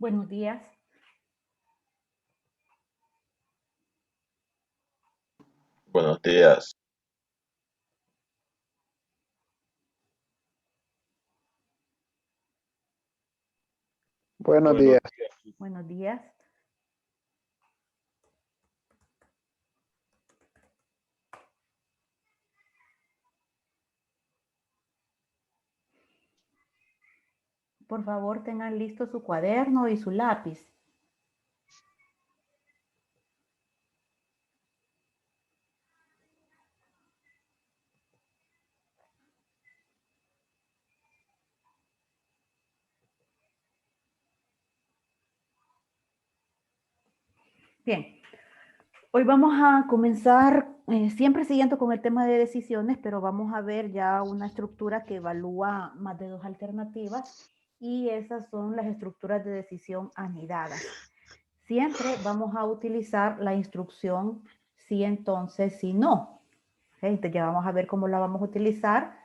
Buenos días. Buenos días. Buenos Buenos días. días. Buenos días. Por favor, tengan listo su cuaderno y su lápiz. Bien, hoy vamos a comenzar siempre siguiendo con el tema de decisiones, pero vamos a ver ya una estructura que evalúa más de dos alternativas y esas son las estructuras de decisión anidadas. Siempre vamos a utilizar la instrucción sí, entonces, sí, no. Entonces ya vamos a ver cómo la vamos a utilizar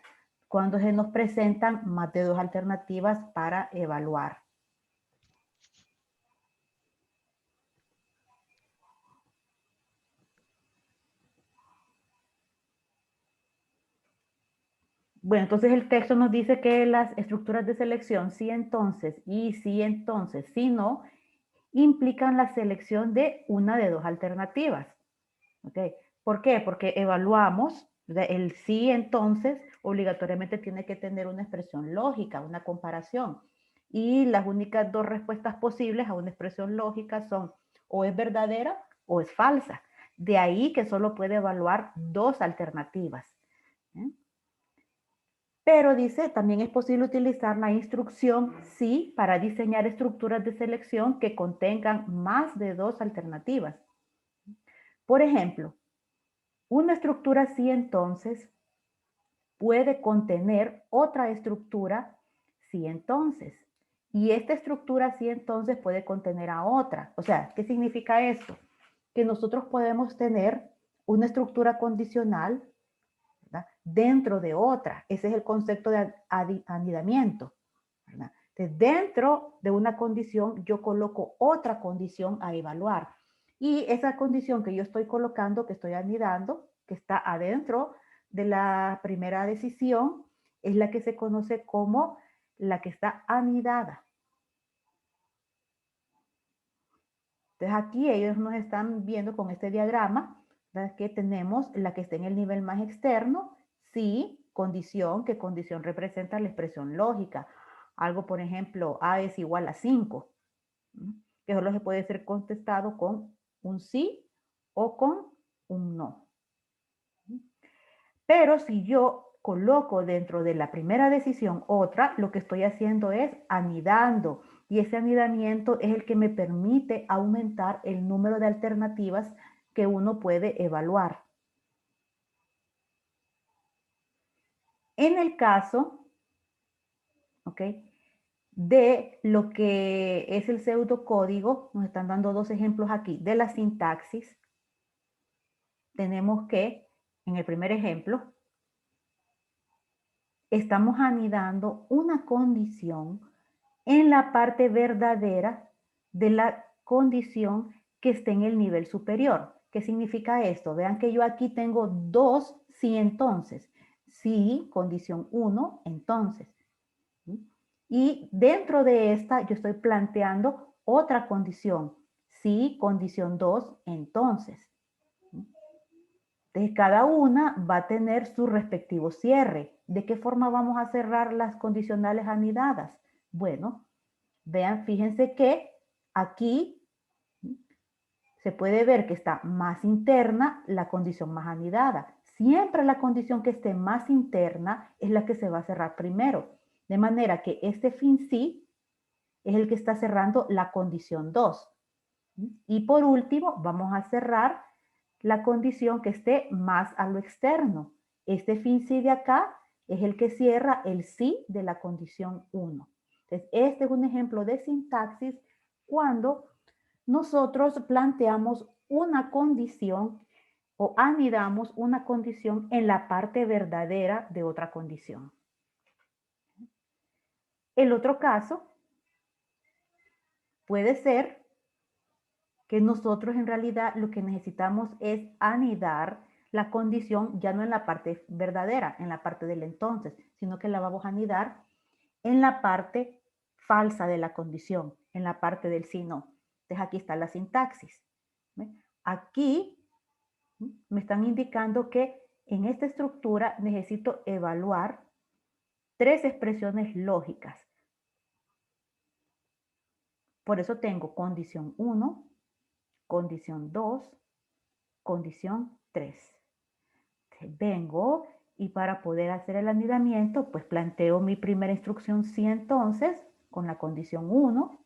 cuando se nos presentan más de dos alternativas para evaluar. Bueno, entonces el texto nos dice que las estructuras de selección sí entonces y sí entonces, sí no, implican la selección de una de dos alternativas. ¿Okay? ¿Por qué? Porque evaluamos el sí entonces obligatoriamente tiene que tener una expresión lógica, una comparación. Y las únicas dos respuestas posibles a una expresión lógica son o es verdadera o es falsa. De ahí que solo puede evaluar dos alternativas. ¿Eh? Pero dice, también es posible utilizar la instrucción sí para diseñar estructuras de selección que contengan más de dos alternativas. Por ejemplo, una estructura sí entonces puede contener otra estructura sí entonces. Y esta estructura sí entonces puede contener a otra. O sea, ¿qué significa esto? Que nosotros podemos tener una estructura condicional, ¿verdad?, dentro de otra. Ese es el concepto de anidamiento, ¿verdad? Entonces, dentro de una condición yo coloco otra condición a evaluar. Y esa condición que yo estoy colocando, que estoy anidando, que está adentro de la primera decisión, es la que se conoce como la que está anidada. Entonces aquí ellos nos están viendo con este diagrama, ¿verdad?, que tenemos la que está en el nivel más externo, sí, condición, que condición representa la expresión lógica. Algo, por ejemplo, A es igual a 5, que solo se puede ser contestado con un sí o con un no. Pero si yo coloco dentro de la primera decisión otra, lo que estoy haciendo es anidando. Y ese anidamiento es el que me permite aumentar el número de alternativas que uno puede evaluar. En el caso, ¿ok?, de lo que es el pseudocódigo, nos están dando dos ejemplos aquí de la sintaxis. Tenemos que, en el primer ejemplo, estamos anidando una condición en la parte verdadera de la condición que esté en el nivel superior. ¿Qué significa esto? Vean que yo aquí tengo dos sí entonces. Sí, condición 1, entonces. Y dentro de esta yo estoy planteando otra condición. Sí, condición 2, entonces. Entonces, cada una va a tener su respectivo cierre. ¿De qué forma vamos a cerrar las condicionales anidadas? Bueno, vean, fíjense que aquí se puede ver que está más interna la condición más anidada. Siempre la condición que esté más interna es la que se va a cerrar primero. De manera que este fin sí es el que está cerrando la condición 2. Y por último, vamos a cerrar la condición que esté más a lo externo. Este fin sí de acá es el que cierra el sí de la condición 1. Entonces, este es un ejemplo de sintaxis cuando nosotros planteamos una condición o anidamos una condición en la parte verdadera de otra condición. El otro caso puede ser que nosotros en realidad lo que necesitamos es anidar la condición ya no en la parte verdadera, en la parte del entonces, sino que la vamos a anidar en la parte falsa de la condición, en la parte del sí no. Entonces aquí está la sintaxis. ¿Ve? Aquí me están indicando que en esta estructura necesito evaluar 3 expresiones lógicas. Por eso tengo condición 1, condición 2, condición 3. Vengo y para poder hacer el anidamiento, pues planteo mi primera instrucción sí entonces con la condición 1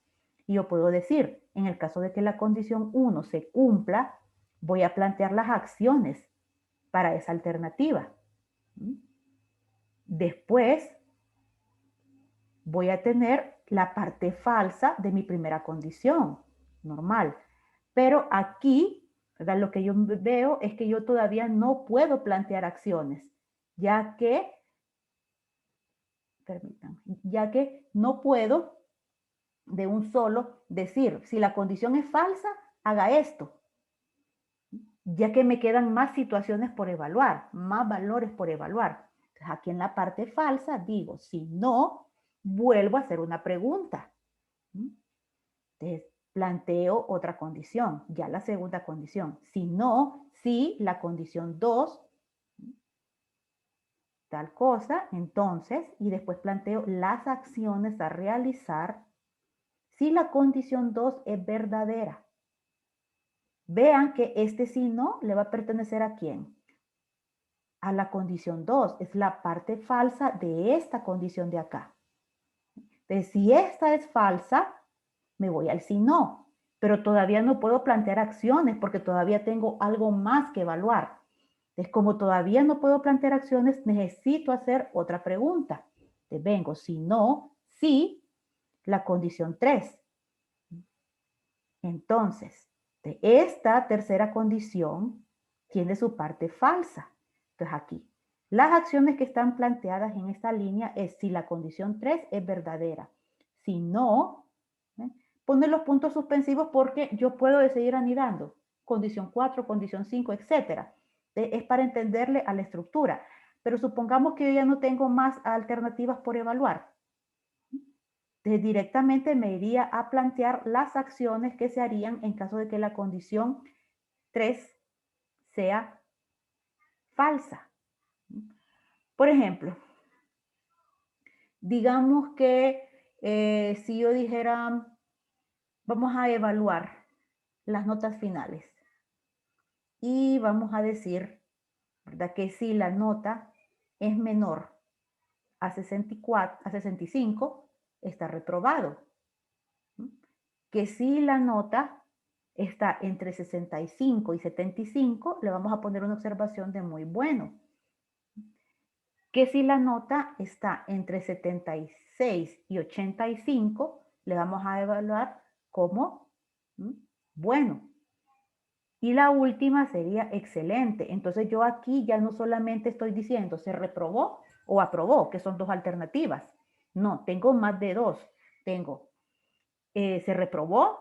y yo puedo decir, en el caso de que la condición 1 se cumpla, voy a plantear las acciones para esa alternativa. Después voy a tener la parte falsa de mi primera condición, normal. Pero aquí, ¿verdad? Lo que yo veo es que yo todavía no puedo plantear acciones, ya que no puedo de un solo decir, si la condición es falsa, haga esto, ya que me quedan más situaciones por evaluar, más valores por evaluar. Entonces, aquí en la parte falsa digo, si no, vuelvo a hacer una pregunta. Entonces, planteo otra condición, ya la segunda condición. Si no, si la condición 2, tal cosa, entonces, y después planteo las acciones a realizar si la condición 2 es verdadera. Vean que este sí no le va a pertenecer ¿a quién? A la condición 2, es la parte falsa de esta condición de acá. Entonces, si esta es falsa, me voy al sí no, pero todavía no puedo plantear acciones porque todavía tengo algo más que evaluar. Entonces, como todavía no puedo plantear acciones, necesito hacer otra pregunta. Entonces, vengo, si no, sí, la condición 3. Entonces, de esta tercera condición tiene su parte falsa. Entonces, aquí, las acciones que están planteadas en esta línea es si la condición 3 es verdadera. Si no, poner los puntos suspensivos porque yo puedo seguir anidando. Condición 4, condición 5, etc. Es para entenderle a la estructura. Pero supongamos que yo ya no tengo más alternativas por evaluar. Directamente me iría a plantear las acciones que se harían en caso de que la condición 3 sea falsa. Por ejemplo, digamos que si yo dijera, vamos a evaluar las notas finales y vamos a decir, ¿verdad?, que si la nota es menor a 65, está reprobado. Que si la nota está entre 65 y 75, le vamos a poner una observación de muy bueno. Que si la nota está entre 76 y 85, le vamos a evaluar como bueno. Y la última sería excelente. Entonces yo aquí ya no solamente estoy diciendo se reprobó o aprobó, que son 2 alternativas. No, tengo más de 2. Tengo se reprobó,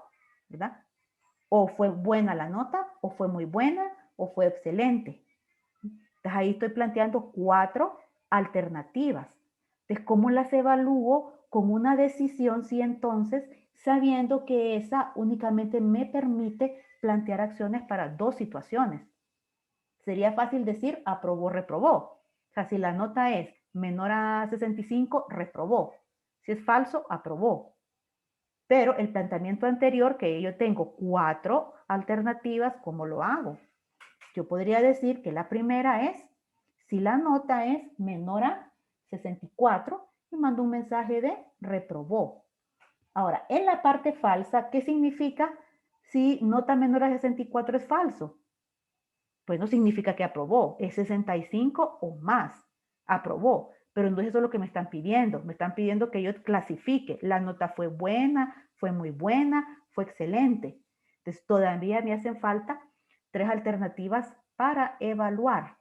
¿verdad? O fue buena la nota, o fue muy buena, o fue excelente. Entonces ahí estoy planteando 4 alternativas. Entonces, ¿cómo las evalúo? Con una decisión, sí, entonces, sabiendo que esa únicamente me permite plantear acciones para 2 situaciones. Sería fácil decir aprobó, reprobó. O sea, si la nota es menor a 65, reprobó. Si es falso, aprobó. Pero el planteamiento anterior, que yo tengo 4 alternativas, ¿cómo lo hago? Yo podría decir que la primera es, si la nota es menor a 64, y mando un mensaje de reprobó. Ahora, en la parte falsa, ¿qué significa si nota menor a 64 es falso? Pues no significa que aprobó, es 65 o más, aprobó. Pero entonces eso es lo que me están pidiendo. Me están pidiendo que yo clasifique. La nota fue buena, fue muy buena, fue excelente. Entonces todavía me hacen falta 3 alternativas para evaluar.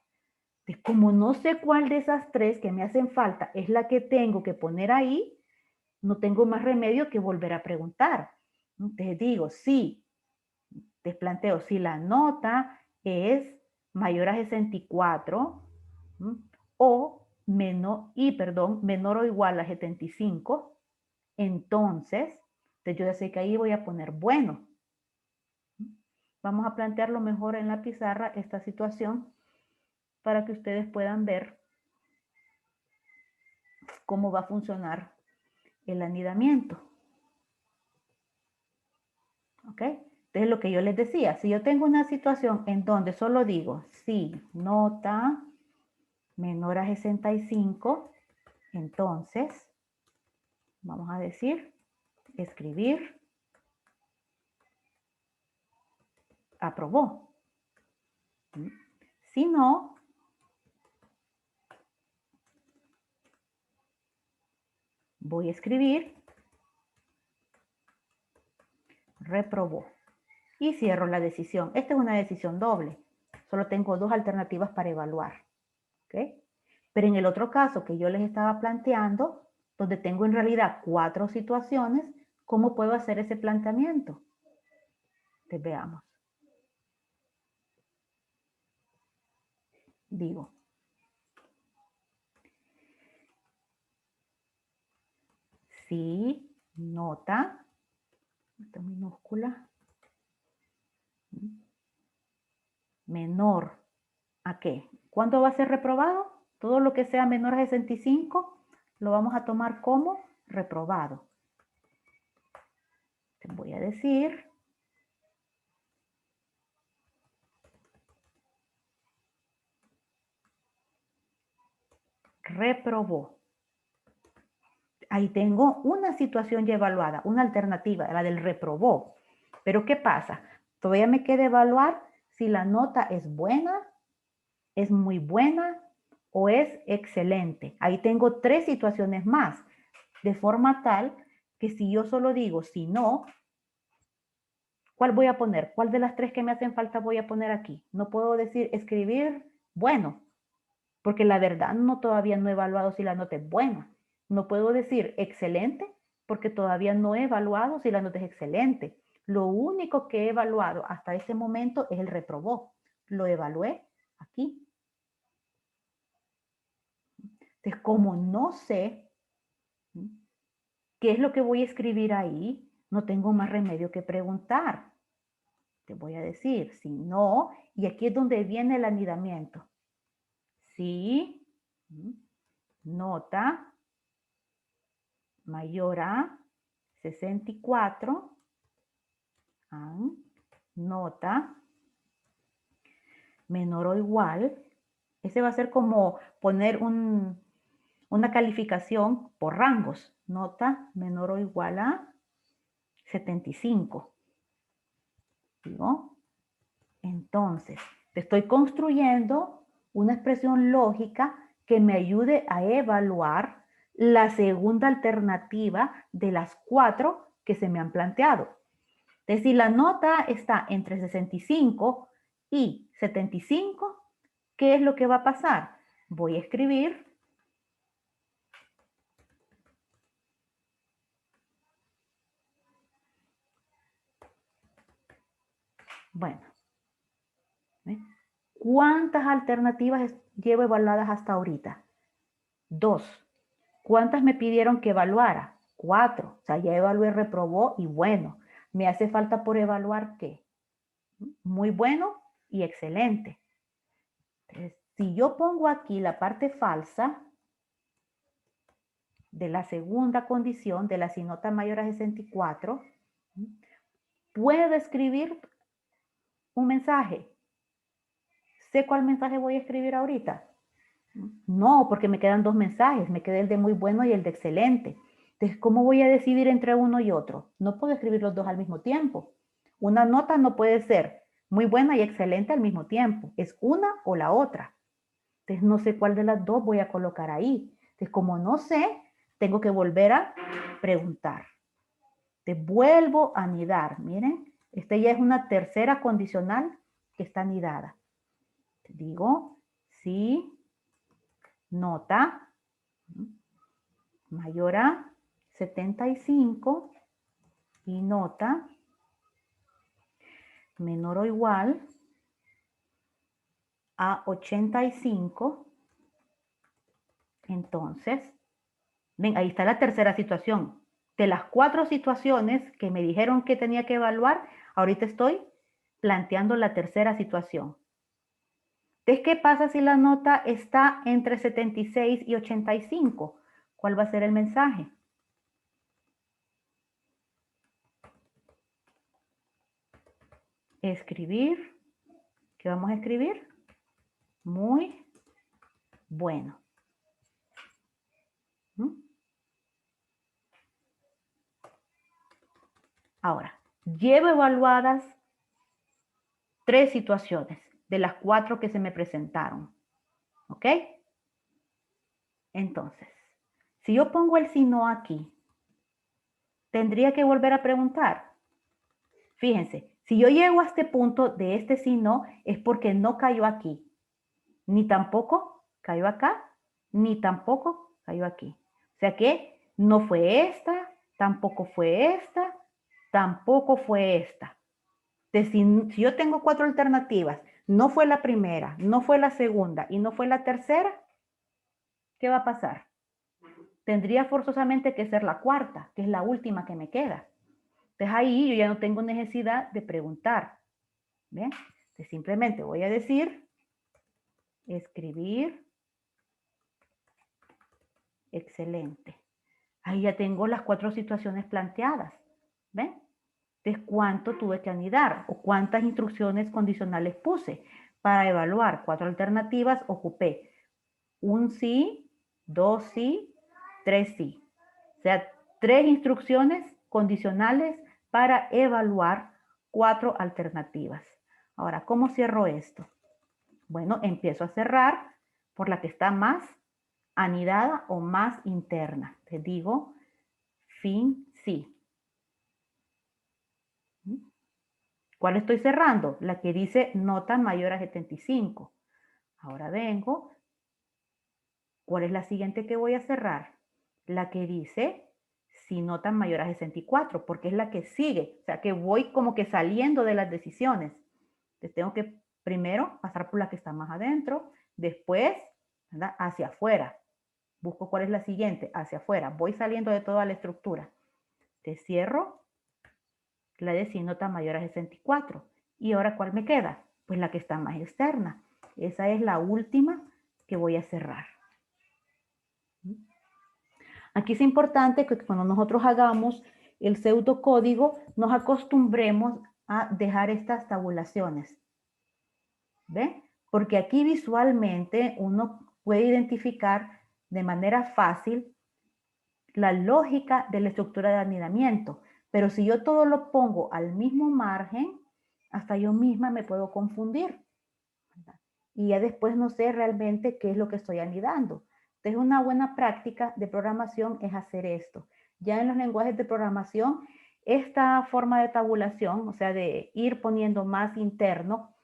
Entonces, como no sé cuál de esas 3 que me hacen falta es la que tengo que poner ahí, no tengo más remedio que volver a preguntar. Entonces digo, si, les planteo, si la nota es mayor a 64 o menor o igual a 75, entonces yo ya sé que ahí voy a poner bueno. Vamos a plantearlo mejor en la pizarra esta situación para que ustedes puedan ver cómo va a funcionar el anidamiento. ¿Ok? Entonces lo que yo les decía, si yo tengo una situación en donde solo digo si nota menor a 65, entonces vamos a decir escribir aprobó. Si no, voy a escribir reprobó y cierro la decisión. Esta es una decisión doble. Solo tengo dos alternativas para evaluar. ¿Ok? Pero en el otro caso que yo les estaba planteando, donde tengo en realidad 4 situaciones, ¿cómo puedo hacer ese planteamiento? Entonces, veamos. Digo, si nota, esta minúscula, menor a qué. ¿Cuándo va a ser reprobado? Todo lo que sea menor a 65 lo vamos a tomar como reprobado. Te voy a decir reprobó. Ahí tengo una situación ya evaluada, una alternativa, la del reprobó. Pero ¿qué pasa? Todavía me queda evaluar si la nota es buena, es muy buena o es excelente. Ahí tengo 3 situaciones más, de forma tal que si yo solo digo si no, ¿cuál voy a poner? ¿Cuál de las 3 que me hacen falta voy a poner aquí? No puedo decir escribir bueno, porque la verdad todavía no he evaluado si la nota es buena. No puedo decir excelente, porque todavía no he evaluado si la nota es excelente. Lo único que he evaluado hasta ese momento es el reprobó. Lo evalué aquí. Entonces, como no sé qué es lo que voy a escribir ahí, no tengo más remedio que preguntar. Te voy a decir, si no, y aquí es donde viene el anidamiento. Si nota mayor a 64, nota menor o igual, ese va a ser como poner una calificación por rangos, nota menor o igual a 75. ¿Digo? Entonces, te estoy construyendo una expresión lógica que me ayude a evaluar la segunda alternativa de las 4 que se me han planteado. Entonces, si la nota está entre 65 y 75, ¿qué es lo que va a pasar? Voy a escribir bueno, ¿cuántas alternativas llevo evaluadas hasta ahorita? 2. ¿Cuántas me pidieron que evaluara? 4. O sea, ya evalué, reprobó y bueno. Me hace falta por evaluar ¿qué? Muy bueno y excelente. Entonces, si yo pongo aquí la parte falsa de la segunda condición de la si nota mayor a 64, puedo escribir un mensaje. ¿Sé cuál mensaje voy a escribir ahorita? No, porque me quedan 2 mensajes. Me queda el de muy bueno y el de excelente. Entonces, ¿cómo voy a decidir entre uno y otro? No puedo escribir los dos al mismo tiempo. Una nota no puede ser muy buena y excelente al mismo tiempo. Es una o la otra. Entonces, no sé cuál de las dos voy a colocar ahí. Entonces, como no sé, tengo que volver a preguntar. Te vuelvo a anidar. Miren, esta ya es una tercera condicional que está anidada. Te digo, si nota mayor a 75 y nota menor o igual a 85, entonces, ven, ahí está la tercera situación. De las 4 situaciones que me dijeron que tenía que evaluar, ahorita estoy planteando la tercera situación. Entonces, ¿qué pasa si la nota está entre 76 y 85? ¿Cuál va a ser el mensaje? Escribir. ¿Qué vamos a escribir? Muy bueno. Ahora, llevo evaluadas 3 situaciones de las 4 que se me presentaron. ¿Ok? Entonces, si yo pongo el si no aquí, tendría que volver a preguntar. Fíjense, si yo llego a este punto de este si no, es porque no cayó aquí. Ni tampoco cayó acá, ni tampoco cayó aquí. O sea que no fue esta, tampoco fue esta, tampoco fue esta. Entonces, si yo tengo 4 alternativas, no fue la primera, no fue la segunda y no fue la tercera, ¿qué va a pasar? Tendría forzosamente que ser la cuarta, que es la última que me queda. Entonces ahí yo ya no tengo necesidad de preguntar. ¿Ven? Entonces simplemente voy a decir, escribir, excelente. Ahí ya tengo las 4 situaciones planteadas. ¿Ven? Entonces, ¿cuánto tuve que anidar? ¿O cuántas instrucciones condicionales puse? Para evaluar 4 alternativas, ocupé un sí, 2 sí, 3 sí. O sea, 3 instrucciones condicionales para evaluar 4 alternativas. Ahora, ¿cómo cierro esto? Bueno, empiezo a cerrar por la que está más anidada o más interna. Te digo, fin sí. ¿Cuál estoy cerrando? La que dice nota mayor a 75. Ahora vengo. ¿Cuál es la siguiente que voy a cerrar? La que dice si nota mayor a 64, porque es la que sigue. O sea, que voy como que saliendo de las decisiones. Entonces tengo que primero pasar por la que está más adentro, después, ¿verdad?, hacia afuera. Busco cuál es la siguiente, hacia afuera. Voy saliendo de toda la estructura. Te cierro la de si nota mayor a 64. ¿Y ahora cuál me queda? Pues la que está más externa. Esa es la última que voy a cerrar. Aquí es importante que cuando nosotros hagamos el pseudocódigo nos acostumbremos a dejar estas tabulaciones. ¿Ve? Porque aquí visualmente uno puede identificar de manera fácil la lógica de la estructura de anidamiento. Pero si yo todo lo pongo al mismo margen, hasta yo misma me puedo confundir. Y ya después no sé realmente qué es lo que estoy anidando. Entonces, una buena práctica de programación es hacer esto. Ya en los lenguajes de programación, esta forma de tabulación, o sea, de ir poniendo más interno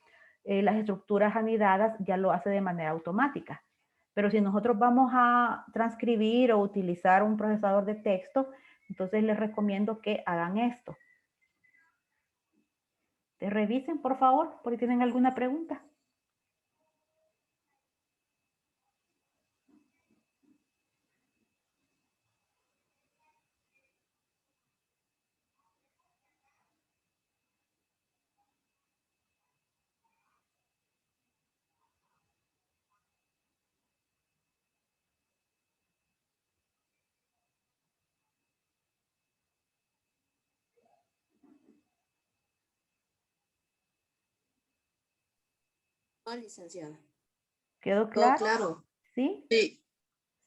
las estructuras anidadas, ya lo hace de manera automática. Pero si nosotros vamos a transcribir o utilizar un procesador de texto, entonces les recomiendo que hagan esto. Te revisen, por favor, por si tienen alguna pregunta. No, licenciada. ¿Quedó Todo claro? claro. ¿Sí? Sí.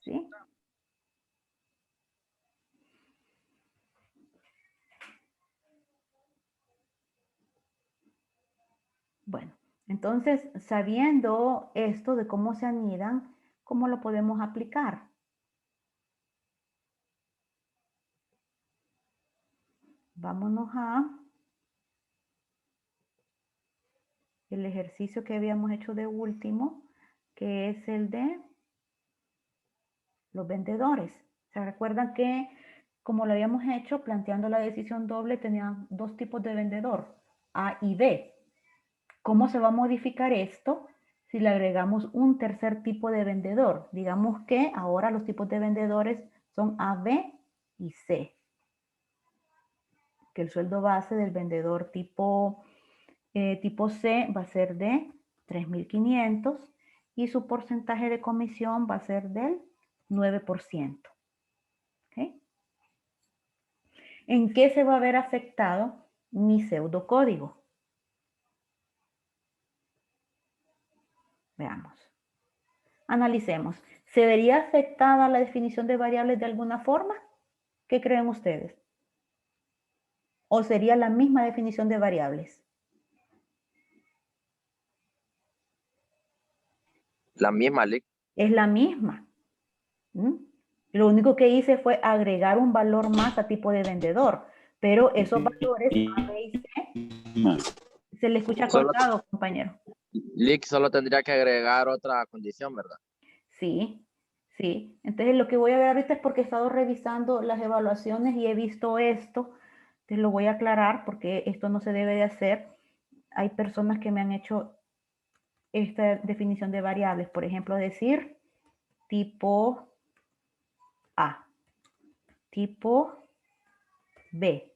¿Sí? Bueno, entonces, sabiendo esto de cómo se anidan, ¿cómo lo podemos aplicar? Vámonos a el ejercicio que habíamos hecho de último, que es el de los vendedores. ¿Se recuerdan que, como lo habíamos hecho, planteando la decisión doble, tenían 2 tipos de vendedor, A y B? ¿Cómo se va a modificar esto si le agregamos un tercer tipo de vendedor? Digamos que ahora los tipos de vendedores son A, B y C. Que el sueldo base del vendedor tipo C va a ser de 3.500 y su porcentaje de comisión va a ser del 9%. ¿Okay? ¿En qué se va a ver afectado mi pseudocódigo? Veamos. Analicemos. ¿Se vería afectada la definición de variables de alguna forma? ¿Qué creen ustedes? ¿O sería la misma definición de variables? La misma, Lick. Es la misma. Lo único que hice fue agregar un valor más a tipo de vendedor, pero esos valores A, B y C se le escucha cortado, compañero. Lick solo tendría que agregar otra condición, ¿verdad? Sí, sí. Entonces lo que voy a ver ahorita es porque he estado revisando las evaluaciones y he visto esto. Te lo voy a aclarar porque esto no se debe de hacer. Hay personas que me han hecho esta definición de variables. Por ejemplo, decir tipo A, tipo B.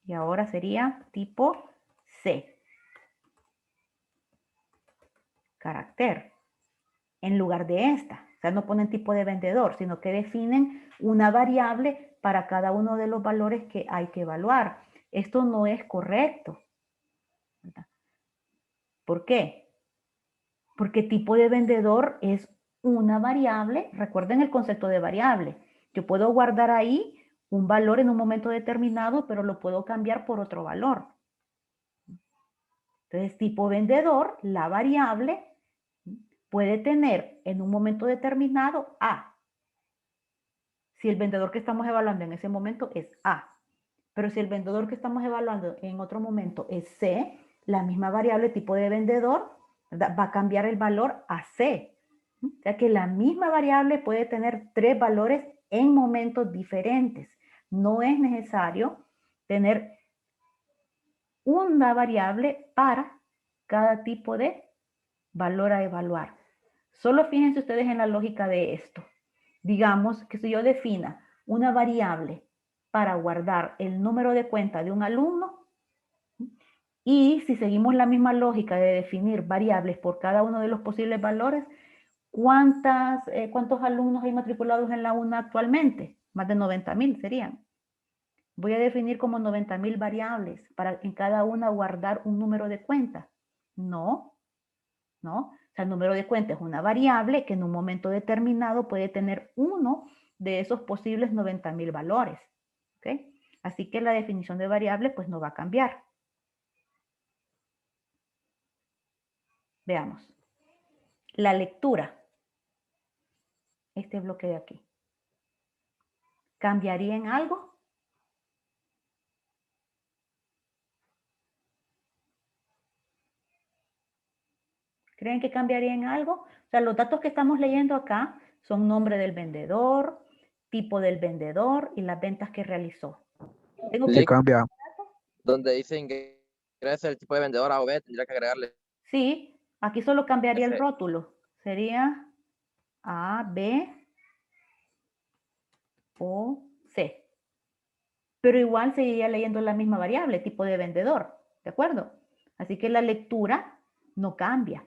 Y ahora sería tipo C. Carácter. En lugar de esta. O sea, no ponen tipo de vendedor, sino que definen una variable para cada uno de los valores que hay que evaluar. Esto no es correcto. ¿Verdad? ¿Por qué? Porque tipo de vendedor es una variable. Recuerden el concepto de variable. Yo puedo guardar ahí un valor en un momento determinado, pero lo puedo cambiar por otro valor. Entonces, tipo vendedor, la variable puede tener en un momento determinado A. Si el vendedor que estamos evaluando en ese momento es A. Pero si el vendedor que estamos evaluando en otro momento es C, la misma variable tipo de vendedor, ¿verdad?, va a cambiar el valor a C. O sea que la misma variable puede tener 3 valores en momentos diferentes. No es necesario tener una variable para cada tipo de valor a evaluar. Solo fíjense ustedes en la lógica de esto. Digamos que si yo defina una variable para guardar el número de cuenta de un alumno y si seguimos la misma lógica de definir variables por cada uno de los posibles valores, ¿cuántos alumnos hay matriculados en la UNA actualmente? Más de 90.000 serían. Voy a definir como 90.000 variables para en cada una guardar un número de cuenta. No. O sea, el número de cuenta es una variable que en un momento determinado puede tener uno de esos posibles 90.000 valores. ¿Ok? Así que la definición de variable pues no va a cambiar. Veamos. La lectura. Este bloque de aquí. ¿Cambiaría en algo? ¿Creen que cambiaría en algo? O sea, los datos que estamos leyendo acá son nombre del vendedor, tipo del vendedor y las ventas que realizó. ¿Tengo que cambia. Donde dicen que ingresa el tipo de vendedor A o B, tendría que agregarle. Sí, aquí solo cambiaría el F. rótulo. Sería A, B o C. Pero igual seguiría leyendo la misma variable, tipo de vendedor. ¿De acuerdo? Así que la lectura no cambia.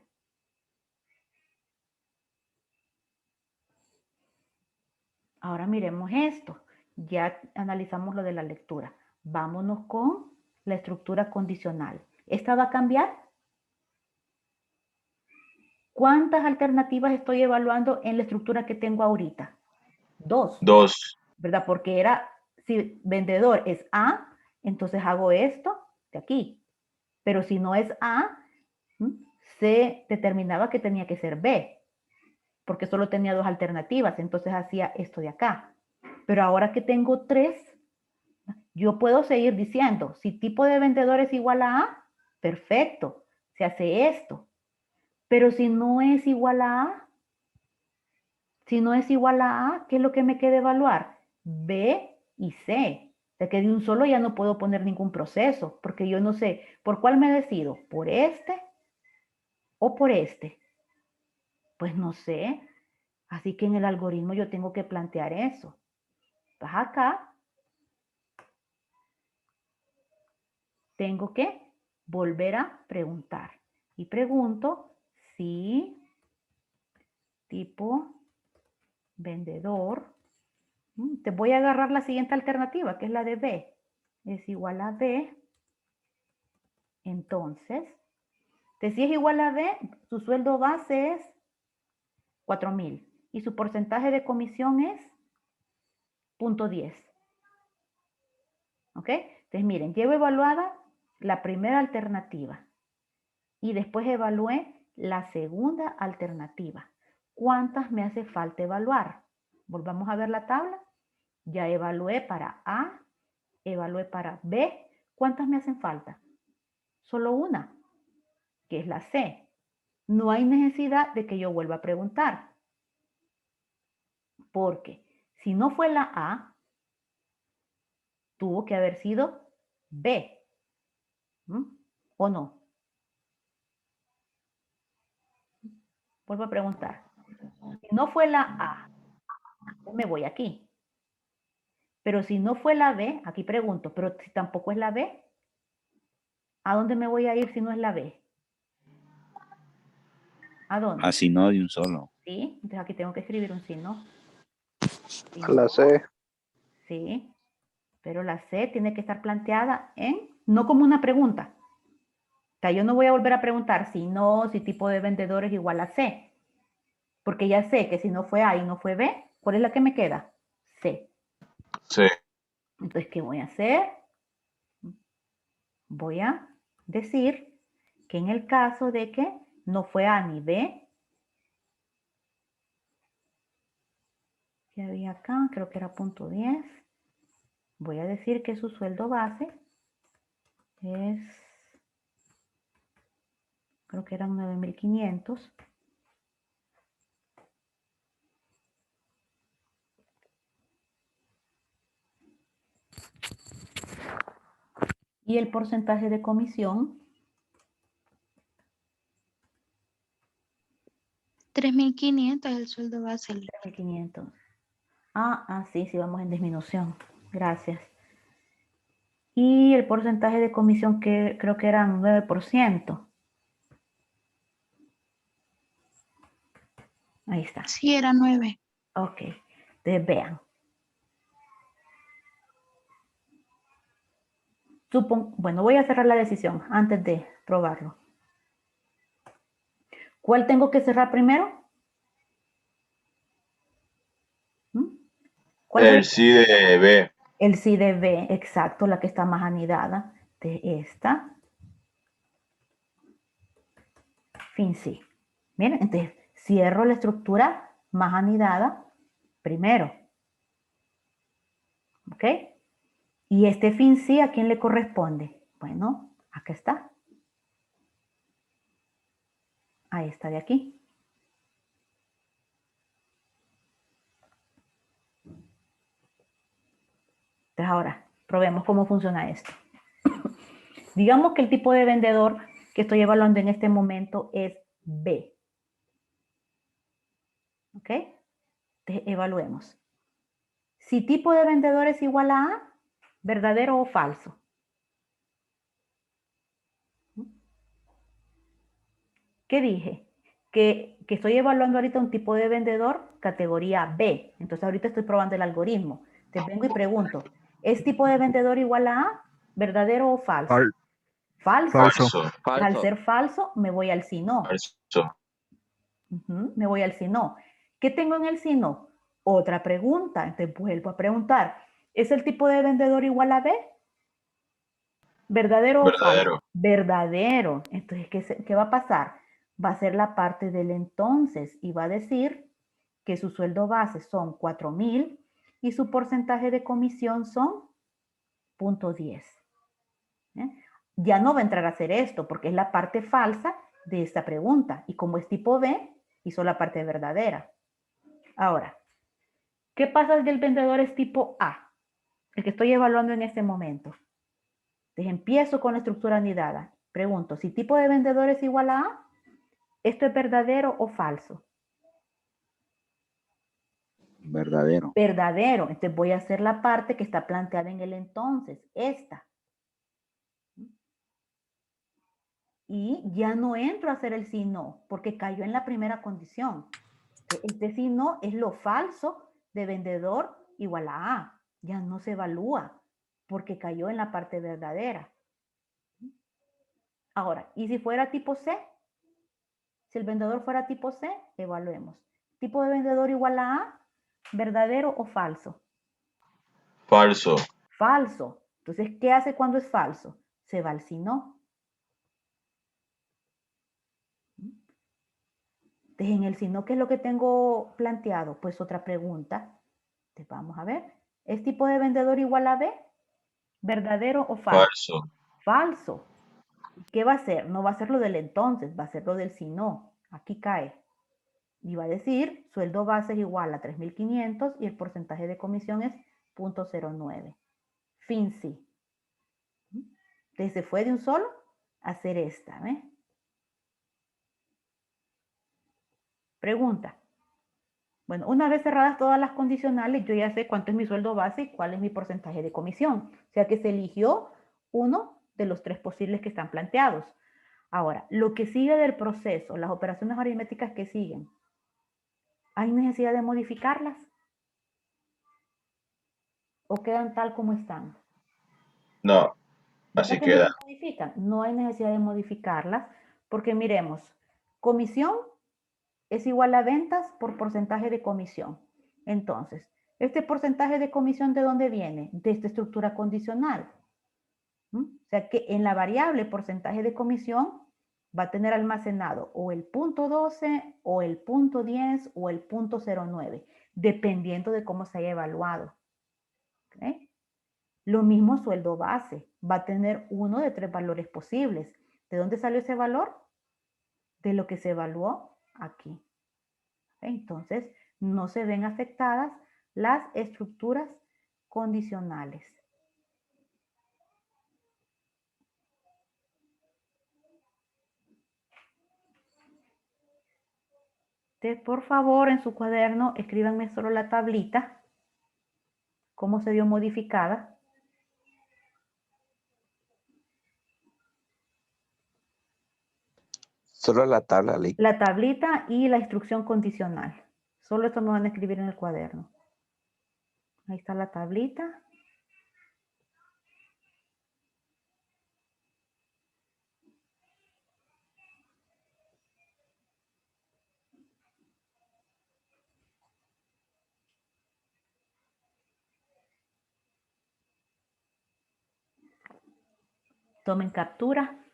Ahora miremos esto. Ya analizamos lo de la lectura. Vámonos con la estructura condicional. ¿Esta va a cambiar? ¿Cuántas alternativas estoy evaluando en la estructura que tengo ahorita? 2, 2, ¿verdad? Porque si vendedor es A, entonces hago esto de aquí. Pero si no es A, se determinaba que tenía que ser B, porque solo tenía 2 alternativas, entonces hacía esto de acá. Pero ahora que tengo 3, yo puedo seguir diciendo, si tipo de vendedor es igual a A, perfecto, se hace esto. Pero si no es igual a A, ¿qué es lo que me queda evaluar? B y C. O sea que de un solo ya no puedo poner ningún proceso, porque yo no sé por cuál me decido, por este o por este? Pues no sé. Así que en el algoritmo yo tengo que plantear eso. Pues acá tengo que volver a preguntar. Y pregunto si tipo vendedor. Te voy a agarrar la siguiente alternativa, que es la de B. Es igual a B. Entonces, si es igual a B, su sueldo base es 4,000 y su porcentaje de comisión es 0.10. ¿Ok? Entonces, miren, llevo evaluada la primera alternativa y después evalué la segunda alternativa. ¿Cuántas me hace falta evaluar? Volvamos a ver la tabla. Ya evalué para A, evalué para B. ¿Cuántas me hacen falta? Solo una, que es la C. No hay necesidad de que yo vuelva a preguntar. Porque si no fue la A, tuvo que haber sido B. ¿O no? Vuelvo a preguntar. Si no fue la A, me voy aquí. Pero si no fue la B, aquí pregunto, pero si tampoco es la B, ¿a dónde me voy a ir si no es la B? ¿A dónde? Así no de un solo. Sí, entonces aquí tengo que escribir un signo. La C. Sí, pero la C tiene que estar planteada no como una pregunta. O sea, yo no voy a volver a preguntar si no, si tipo de vendedor es igual a C. Porque ya sé que si no fue A y no fue B, ¿cuál es la que me queda? C. Sí. Entonces, ¿qué voy a hacer? Voy a decir que en el caso de que no fue A ni B, que había acá, creo que era 0.10, voy a decir que su sueldo base es, creo que eran 9,500. Y el porcentaje de comisión, 3.500 es el sueldo base. 3,500. Sí, vamos en disminución. Gracias. Y el porcentaje de comisión que creo que eran 9%. Ahí está. Sí, era 9. Ok. Entonces vean. Bueno, voy a cerrar la decisión antes de probarlo. ¿Cuál tengo que cerrar primero? ¿Cuál El sí de B. El sí de B, exacto, la que está más anidada de esta. Fin sí. Miren, entonces cierro la estructura más anidada primero. ¿Ok? Y este fin sí, ¿a quién le corresponde? Bueno, acá está. A esta de aquí. Entonces ahora, probemos cómo funciona esto. Digamos que el tipo de vendedor que estoy evaluando en este momento es B. ¿Ok? Entonces evaluemos. Si tipo de vendedor es igual a A, ¿verdadero o falso? ¿Qué dije? Que estoy evaluando ahorita un tipo de vendedor categoría B. Entonces ahorita estoy probando el algoritmo. Te vengo y pregunto, ¿es tipo de vendedor igual a A? ¿Verdadero o falso? Falso. Falso. Al Falso. ser falso, me voy al sí no. Falso. Me voy al sí no. ¿Qué tengo en el sí no? Otra pregunta. Entonces vuelvo a preguntar. ¿Es el tipo de vendedor igual a B? ¿Verdadero o falso? Verdadero. Verdadero. Entonces, ¿qué va a pasar? Va a ser la parte del entonces y va a decir que su sueldo base son 4,000 y su porcentaje de comisión son 0.10. Ya no va a entrar a hacer esto porque es la parte falsa de esta pregunta. Y como es tipo B, hizo la parte verdadera. Ahora, ¿qué pasa si el vendedor es tipo A? El que estoy evaluando en este momento. Entonces empiezo con la estructura anidada. Pregunto, si tipo de vendedor es igual a A, ¿Esto es verdadero o falso? Verdadero. Verdadero. Entonces voy a hacer la parte que está planteada en el entonces, esta. Y ya no entro a hacer el sí no, porque cayó en la primera condición. Este sí no es lo falso de vendedor igual a A. Ya no se evalúa, porque cayó en la parte verdadera. Ahora, ¿y si fuera tipo C? Si el vendedor fuera tipo C, evaluemos. Tipo de vendedor igual a A, ¿verdadero o falso? Falso. Falso. Entonces, ¿qué hace cuando es falso? Se va al si no. Entonces, en el si no, ¿qué es lo que tengo planteado? Pues otra pregunta. Entonces, vamos a ver. ¿Es tipo de vendedor igual a B? ¿Verdadero o falso? Falso. Falso. ¿Qué va a hacer? No va a ser lo del entonces, va a ser lo del si no. Aquí cae. Y va a decir, sueldo base es igual a 3.500 y el porcentaje de comisión es 0.09. Fin sí. Entonces se fue de un solo a hacer esta. ¿Ves? Pregunta. Bueno, una vez cerradas todas las condicionales, yo ya sé cuánto es mi sueldo base y cuál es mi porcentaje de comisión. O sea que se eligió uno de los tres posibles que están planteados. Ahora, lo que sigue del proceso, las operaciones aritméticas que siguen, ¿hay necesidad de modificarlas? ¿O quedan tal como están? No, ¿Verdad así que no queda. se modifican? No hay necesidad de modificarlas porque miremos, comisión es igual a ventas por porcentaje de comisión. Entonces, ¿este porcentaje de comisión de dónde viene? De esta estructura condicional. O sea que en la variable porcentaje de comisión va a tener almacenado o el punto 12 o el punto 10 o el punto 09, dependiendo de cómo se haya evaluado. ¿Okay? Lo mismo sueldo base, va a tener uno de tres valores posibles. ¿De dónde salió ese valor? De lo que se evaluó aquí. Entonces, no se ven afectadas las estructuras condicionales. Entonces, por favor, en su cuaderno, escríbanme solo la tablita, cómo se vio modificada. Solo la tabla, Lee. La tablita y la instrucción condicional. Solo esto me van a escribir en el cuaderno. Ahí está la tablita. Tomen captura.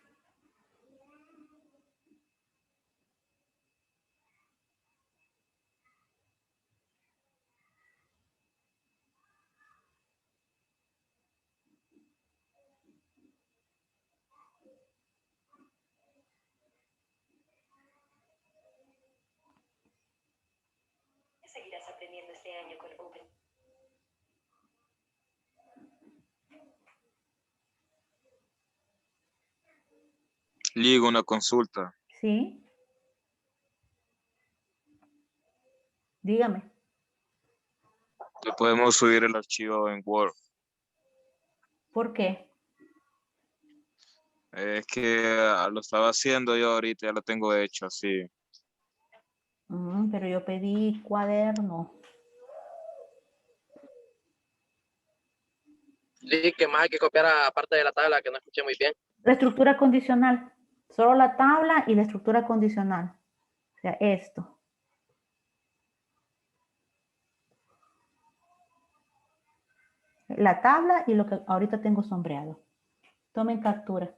Seguirás aprendiendo este año con Open. Ligo, una consulta. ¿Sí? Dígame. ¿Le podemos subir el archivo en Word? ¿Por qué? Es que lo estaba haciendo yo ahorita, ya lo tengo hecho así. Pero yo pedí cuaderno. Sí, que más hay que copiar aparte de la tabla que no escuché muy bien. La estructura condicional. Solo la tabla y la estructura condicional. O sea, esto. La tabla y lo que ahorita tengo sombreado. Tomen captura.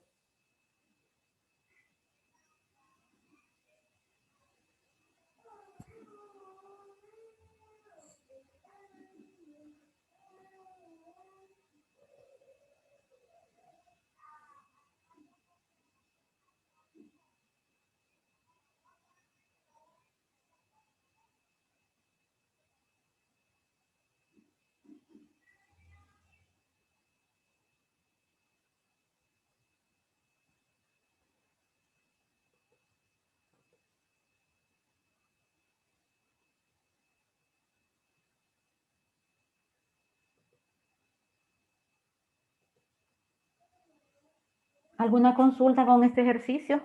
¿Alguna consulta con este ejercicio?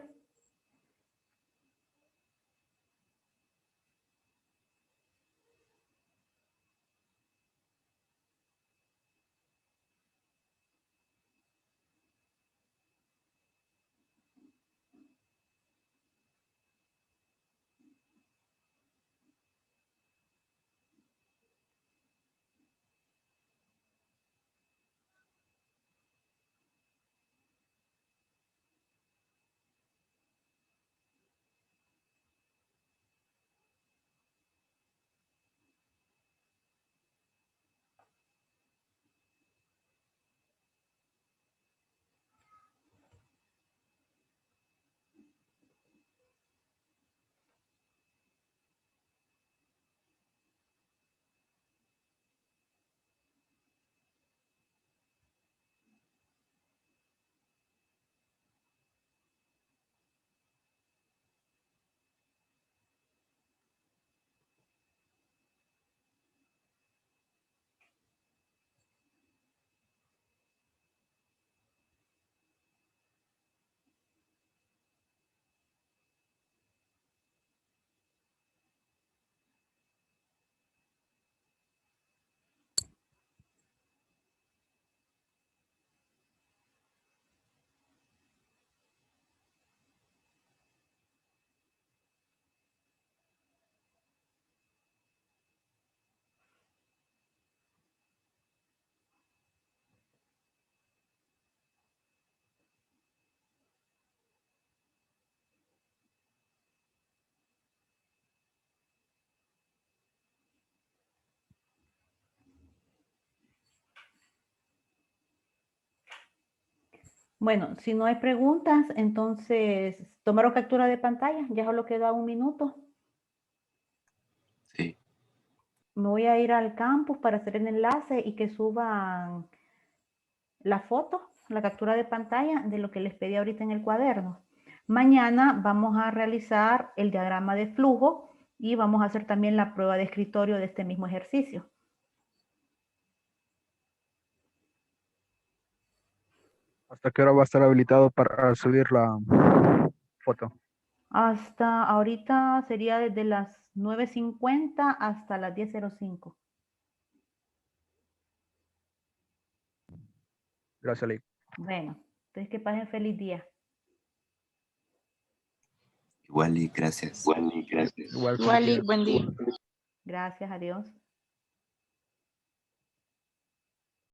Bueno, si no hay preguntas, entonces, ¿tomaron captura de pantalla? Ya solo queda 1 minuto. Sí. Me voy a ir al campus para hacer el enlace y que suban la foto, la captura de pantalla de lo que les pedí ahorita en el cuaderno. Mañana vamos a realizar el diagrama de flujo y vamos a hacer también la prueba de escritorio de este mismo ejercicio. ¿Hasta qué hora va a estar habilitado para subir la foto? Hasta ahorita sería desde las 9:50 hasta las 10:05. Gracias, Ley. Bueno, entonces que pasen feliz día. Igual y gracias. Igual, Igual y buen día. Gracias, adiós.